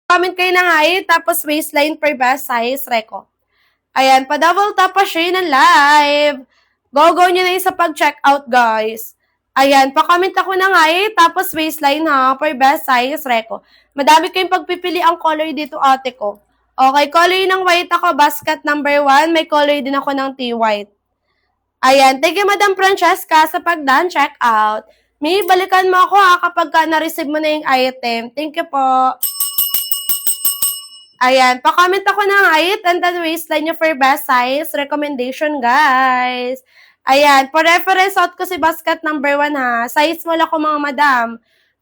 Comment kayo ng height, tapos waistline per best size, reko. Ayan, pa-double tap pa share ng live. Go nyo na yun sa pag-checkout, guys. Ayan, pa-comment ako ng height, tapos waistline ha, per best size, reko. Madami kayong pagpipili ang color dito, ate ko. Okay, color ng white ako, basket number 1. May color din ako ng T-white. Ayan, thank you, Madam Francesca, sa pag-done checkout. May balikan mo ako ha kapag na-receive mo na yung item. Thank you po. Ayan, pa-comment ako ng height and then waistline nyo for best size recommendation, guys. Ayan, for reference out ko si basket number 1 ha. Size mo lang ko mga madam.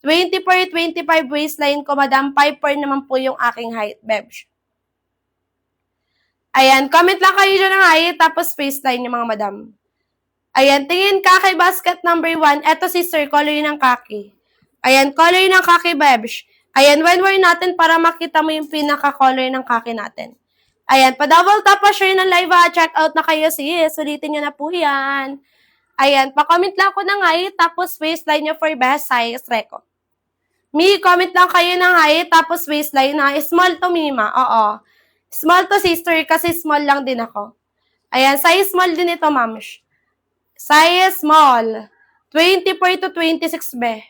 24-25 waistline ko, madam. 5'4" naman po yung aking height, bebs. Ayan, comment lang kayo dyan ng height, tapos waistline nyo mga madam. Ayan, tingin ka kay basket number 1. Eto si sir, color ng kaki. Ayan, color ng kaki, bebs. Ayan, when wear natin para makita mo yung pinaka-color ng kaki natin. Ayan, pa-double tap pa share ng live ha. Check out na kayo sis. Ulitin nyo na po yan. Ayan, pa-comment lang ako ng height, tapos waistline nyo for best size, reko. Mi, comment lang kayo ng height, tapos waistline na. Small to Mima, oo. Small to sister, kasi small lang din ako. Ayan, size small din ito, ma'am. Size small. 24 to 26 be.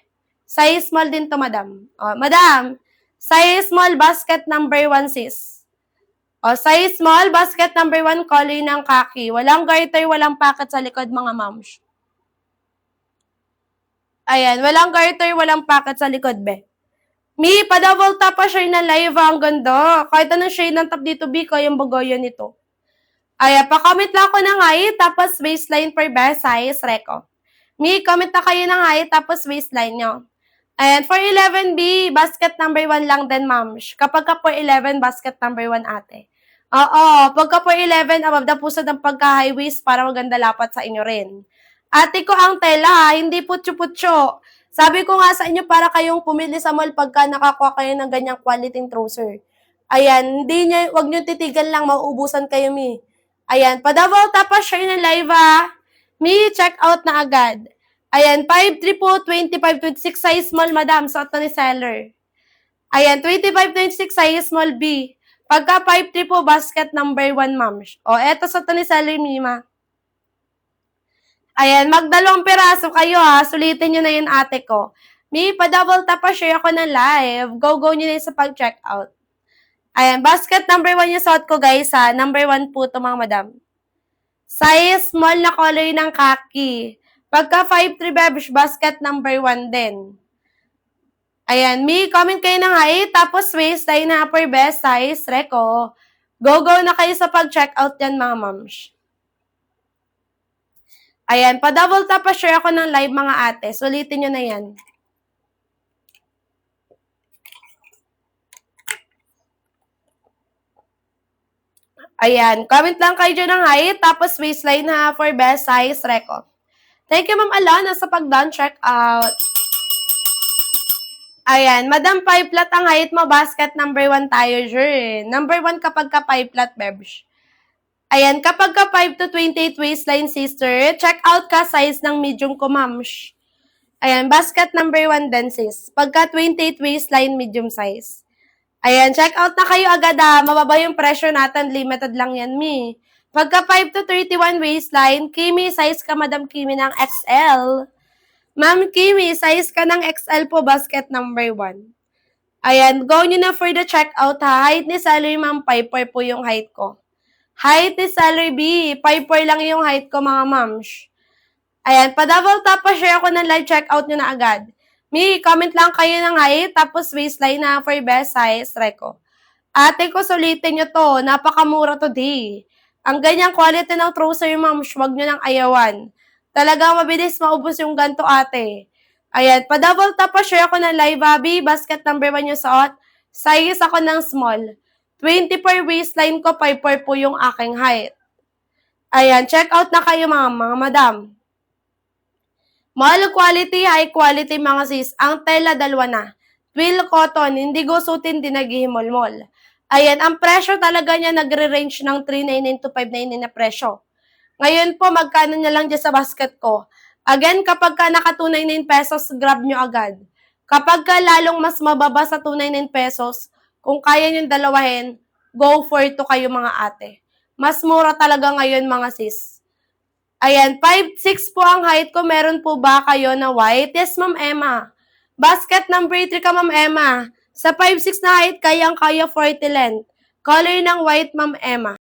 Size small din to, madam. O, madam, size small basket number 1, sis. O, size small basket number 1, color ng kaki. Walang garter, walang packet sa likod, mga moms. Ayan, walang garter, walang packet sa likod, be. Mi, pa-double tap pa share na live, ang ganda. Kahit anong shade ng tap dito, B, ko yung bagoyo nito. Ayan, pa-comment lang ako ng height, tapos waistline per best size, reko. Mi, comment na kayo ng height, tapos waistline nyo. Ayan, for 11B, basket number 1 lang din, ma'am. Kapag ka for 11, basket number 1, ate. Oo, pagka for 11, above na pusod ng pagka-high waist para maganda lapat sa inyo rin. Ate ko ang tela, hindi putyo-putyo. Sabi ko nga sa inyo, para kayong pumili sa mall pagka nakakuha kayo ng ganyang quality trouser. Ayan, wag nyo titigan lang, mauubusan kayo, mi. Ayan, pa-double tap pa share ng live, ha. Mi, check out na agad. Ayan, 5'3 po, 25-26 size small, madam. Suot na ni seller. Ayan, 25-26 size small B. Pagka 5'3 po, basket number 1, ma'am. O, eto suot na ni seller, Mima. Ayan, magdalawang piraso kayo ha. Sulitin nyo na yun, ate ko. Mi, pa-double tap pa share ako ng live. Go nyo na yun sa pag-check out. Ayan, basket number 1 yung suot ko, guys ha. Number 1 po ito, mga madam. Size small na color ng kaki. Pagka 5'3 bebish, basket number 1 din. Ayan, Mi, comment kayo ng height, tapos waistline na per best size, reko. Go na kayo sa pag-check out yan, mga moms. Ayan, pa-double tap pa share ako ng live, mga ate. Sulitin nyo na yan. Ayan, comment lang kayo dyan ng height, tapos waistline ha for best size, reko. Thank you, Ma'am Alana, sa pag-done check out. Ayan, Madam 5 flat ang height mo, basket number 1 tayo, sure. Number 1 kapag ka 5 flat, bebs. Ayan, kapag ka 5 to 28 waistline, sister, check out ka size ng medium ko, ma'am. Ayan, basket number 1 din, sis. Pagka 28 waistline, medium size. Ayan, check out na kayo agad ha. Mababa yung pressure natin, limited lang yan, mi. Pagka 5 to 31 waistline, Kimi, size ka, Madam Kimi, ng XL. Ma'am Kimi, size ka ng XL po, basket number 1. Ayan, go nyo na for the checkout ha. Height ni seller, ma'am, 5'4 po yung height ko. Height ni seller B, 5'4 lang yung height ko, mga ma'ams. Ayan, pa-double tap pa share ako ng live checkout nyo na agad. Mi, comment lang kayo ng height, tapos waistline na for best size, reko. Ate ko, sulitin nyo to. Napakamura today. Ang ganyang quality ng trouser, ma'ams, wag nyo nang ayawan. Talagang mabilis maubos yung ganto, ate. Ayan, pa-double tap pa share ako ng live, Bobby. Basket number 1 yung suot. Size ako ng small. 24 waistline ko, 5'4 po yung aking height. Ayan, check out na kayo, mga madam. Mahal quality, high quality, mga sis. Ang tela, dalawa na. Twill cotton, hindi gusutin, di naghihimol-mol. Ayan, ang presyo talaga niya nagre-range ng 399 to 599 na presyo. Ngayon po, magkano niya lang dyan sa basket ko. Again, kapag ka naka 299 pesos, grab nyo agad. Kapag ka lalong mas mababa sa 299 pesos, kung kaya nyo dalawahin, go for 2 kayo mga ate. Mas mura talaga ngayon mga sis. Ayan, 5'6" po ang height ko. Meron po ba kayo na white? Yes, Ma'am Emma. Basket number 3 ka, Ma'am Emma. Sa 5'6" na height, kayang-kaya 40 length. Color ng white, Ma'am Emma.